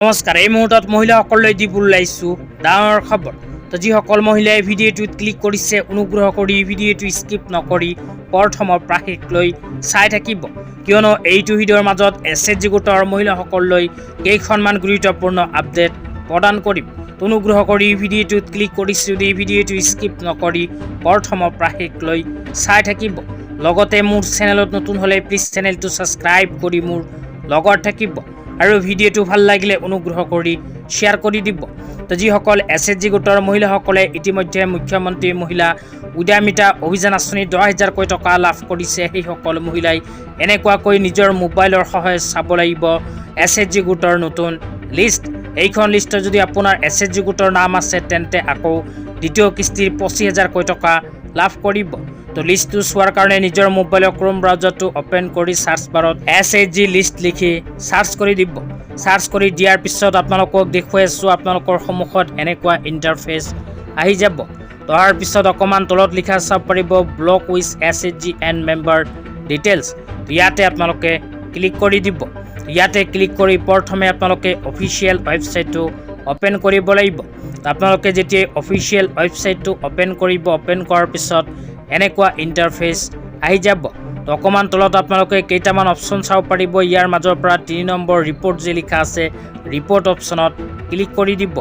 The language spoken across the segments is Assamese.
নমস্কাৰ। এই মুহূৰ্তত মহিলাসকললৈ দিব ওলাইছোঁ ডাঙৰ খবৰ। তো যিসকল মহিলাই ভিডিঅ'টোত ক্লিক কৰিছে অনুগ্ৰহ কৰি ভিডিঅ'টো স্কিপ নকৰি প্ৰথমৰ পৰা শেষলৈ চাই থাকিব, কিয়নো এইটো ভিডিঅ'ৰ মাজত SHG গোটৰ মহিলাসকললৈ কেইখনমান গুৰুত্বপূৰ্ণ আপডেট প্ৰদান কৰিম। অনুগ্ৰহ কৰি ভিডিঅ'টোত ক্লিক কৰিছে যদি ভিডিঅ'টো স্কিপ নকৰি প্ৰথমৰ পৰা শেষলৈ চাই থাকিব। লগতে মোৰ চেনেলত নতুন হ'লে প্লিজ চেনেলটো ছাবস্ক্ৰাইব কৰি মোৰ লগত থাকিব আৰু ভিডিঅ'টো ভাল লাগিলে অনুগ্ৰহ কৰি শ্বেয়াৰ কৰি দিব। তো যিসকল SHG গোটৰ মহিলাসকলে ইতিমধ্যে মুখ্যমন্ত্ৰী মহিলা উদ্যমিতা অভিযান আঁচনি 10,000 টকা লাভ কৰিছে, সেইসকল মহিলাই এনেকুৱাকৈ নিজৰ মোবাইলৰ সহায়ত চাব লাগিব SHG গোটৰ নতুন লিষ্ট। এইখন লিষ্টত যদি আপোনাৰ SHG গোটৰ নাম আছে তেন্তে আকৌ দ্বিতীয় কিস্তিৰ 25,000 টকা লাভ কৰিব। তো লিষ্টটো চোৱাৰ কাৰণে নিজৰ মোবাইলৰ ক্ৰোম ব্ৰাউজাৰটো অপেন কৰি সাৰ্চ বাৰত SHG লিষ্ট লিখি সাৰ্চ কৰি দিব। সাৰ্চ কৰি দিয়াৰ পিছত আপোনালোকক দেখুৱাই আছোঁ আপোনালোকৰ সন্মুখত এনেকুৱা ইণ্টাৰফেচ আহি যাব। তাৰ পিছত অকণমান তলত লিখা চাব পাৰিব block with SHG and member details. ইয়াতে আপোনালোকে ক্লিক কৰি দিব। ইয়াতে ক্লিক কৰি প্ৰথমে আপোনালোকে অফিচিয়েল ৱেবছাইটটো অপেন কৰিব লাগিব। আপোনালোকে যেতিয়া অফিচিয়েল ৱেবছাইটটো অপেন কৰিব, অপেন কৰাৰ পিছত এনেকুৱা ইণ্টাৰফেচ আহি যাব। তো অকণমান তলত আপোনালোকে কেইটামান অপশ্যন চাব পাৰিব। ইয়াৰ মাজৰ পৰা 3 নম্বৰ ৰিপৰ্ট যে লিখা আছে ৰিপৰ্ট অপশ্যনত ক্লিক কৰি দিব।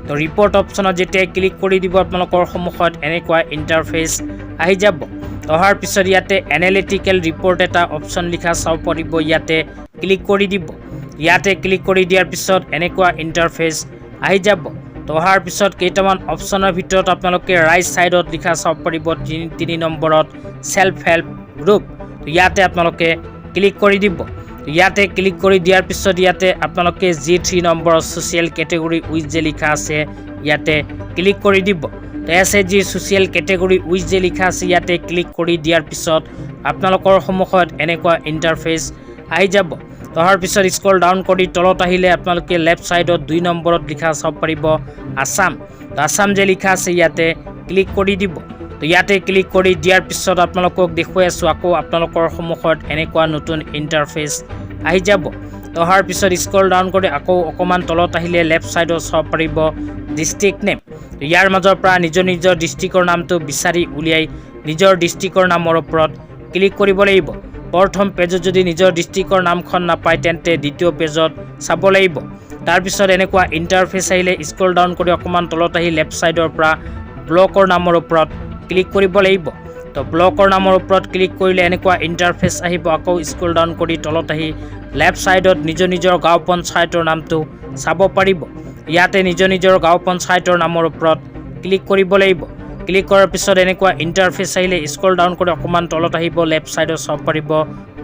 তো ৰিপৰ্ট অপশ্যনত যেতিয়া ক্লিক কৰি দিব আপোনালোকৰ সন্মুখত এনেকুৱা ইণ্টাৰফেচ আহি যাব। অহাৰ পিছত ইয়াতে এনালিটিকেল ৰিপৰ্ট এটা অপশ্যন লিখা চাব পাৰিব, ইয়াতে ক্লিক কৰি দিব। ইয়াতে ক্লিক কৰি দিয়াৰ পিছত এনেকুৱা ইণ্টাৰফেচ আহি যাব। তো অহাৰ পিছত কেইটামান অপশ্যনৰ ভিতৰত আপোনালোকে ৰাইট ছাইডত লিখা চাব পাৰিব 3 নম্বৰত সেল্ফ হেল্প গ্ৰুপ। তো ইয়াতে আপোনালোকে ক্লিক কৰি দিব। ইয়াতে ক্লিক কৰি দিয়াৰ পিছত ইয়াতে আপোনালোকে G3 নম্বৰত ছ'চিয়েল কেটেগৰী উইথ যে লিখা আছে ইয়াতে ক্লিক কৰি দিব। তো SHG ছ'চিয়েল কেটেগৰী উইথ যে লিখা আছে ইয়াতে ক্লিক কৰি দিয়াৰ পিছত আপোনালোকৰ সন্মুখত এনেকুৱা ইণ্টাৰফেচ আহি যাব। তাৰ পিছত স্ক্ৰল ডাউন কৰি তলত আহিলে আপোনালোকে লেফ্ট ছাইডত 2 নম্বৰত লিখা চাব পাৰিব আছাম। তো আছাম যে লিখা আছে ইয়াতে ক্লিক কৰি দিব। তো ইয়াতে ক্লিক কৰি দিয়াৰ পিছত আপোনালোকক দেখুৱাই আছোঁ আকৌ আপোনালোকৰ সন্মুখত এনেকুৱা নতুন ইণ্টাৰফেচ আহি যাব। তো অহাৰ পিছত স্ক্ৰল ডাউন কৰি আকৌ অকণমান তলত আহিলে লেফ্ট ছাইডত চাব পাৰিব ডিষ্ট্ৰিক্ট নেম। তো ইয়াৰ মাজৰ পৰা নিজৰ নিজৰ ডিষ্ট্ৰিক্টৰ নামটো বিচাৰি উলিয়াই নিজৰ ডিষ্ট্ৰিক্টৰ নামৰ ওপৰত ক্লিক কৰিব লাগিব। প্ৰথম পেজত যদি নিজৰ ডিষ্ট্ৰিক্টৰ নামখন নাপায় তেন্তে দ্বিতীয় পেজত চাব লাগিব। তাৰপিছত এনেকুৱা ইণ্টাৰফেচ আহিলে স্ক্ৰল ডাউন কৰি অকণমান তলত আহি লেফ্ট ছাইডৰ পৰা ব্লকৰ নামৰ ওপৰত ক্লিক কৰিব লাগিব। তো ব্লকৰ নামৰ ওপৰত ক্লিক কৰিলে এনেকুৱা ইণ্টাৰফেচ আহিব। আকৌ স্ক্ৰল ডাউন কৰি তলত আহি লেফ্ট ছাইডত নিজৰ নিজৰ গাঁও পঞ্চায়তৰ নামটো চাব পাৰিব। ইয়াতে নিজৰ নিজৰ গাঁও পঞ্চায়তৰ নামৰ ওপৰত ক্লিক কৰিব লাগিব। ক্লিক কৰাৰ পিছত এনেকুৱা ইণ্টাৰফেচ আহিলে স্ক্ৰল ডাউন কৰি অকণমান তলত আহিব লেফ্ট ছাইডত চাব পাৰিব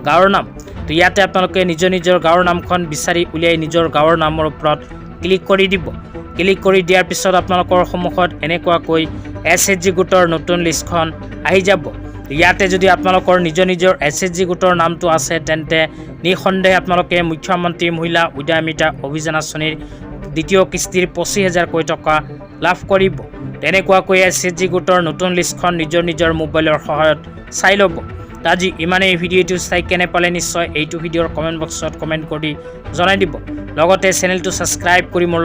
গাঁৱৰ নাম। তো ইয়াতে আপোনালোকে নিজৰ নিজৰ গাঁৱৰ নামখন বিচাৰি উলিয়াই নিজৰ গাঁৱৰ নামৰ ওপৰত ক্লিক কৰি দিব। ক্লিক কৰি দিয়াৰ পিছত আপোনালোকৰ সন্মুখত এনেকুৱাকৈ SHG গোটৰ নতুন লিষ্টখন আহি যাব। ইয়াতে যদি আপোনালোকৰ নিজৰ নিজৰ SHG গোটৰ নামটো আছে তেন্তে নিঃসন্দেহে আপোনালোকে মুখ্যমন্ত্ৰী মহিলা উদ্যমিতা অভিযান আঁচনিৰ দ্বিতীয় কিস্তিৰ 25,000 টকা লাভ কৰিব। তেনেকুৱাকৈ SHG গোটৰ নতুন লিষ্টখন নিজৰ নিজৰ মোবাইলৰ সহায়ত চাই ল'ব। আজি ইমানেই। ভিডিঅ'টো চাই কেনে পালে নিশ্চয় এইটো ভিডিঅ'ৰ কমেণ্ট বক্সত কমেণ্ট কৰি জনাই দিব। লগতে চেনেলটো ছাবস্ক্ৰাইব কৰি মোৰ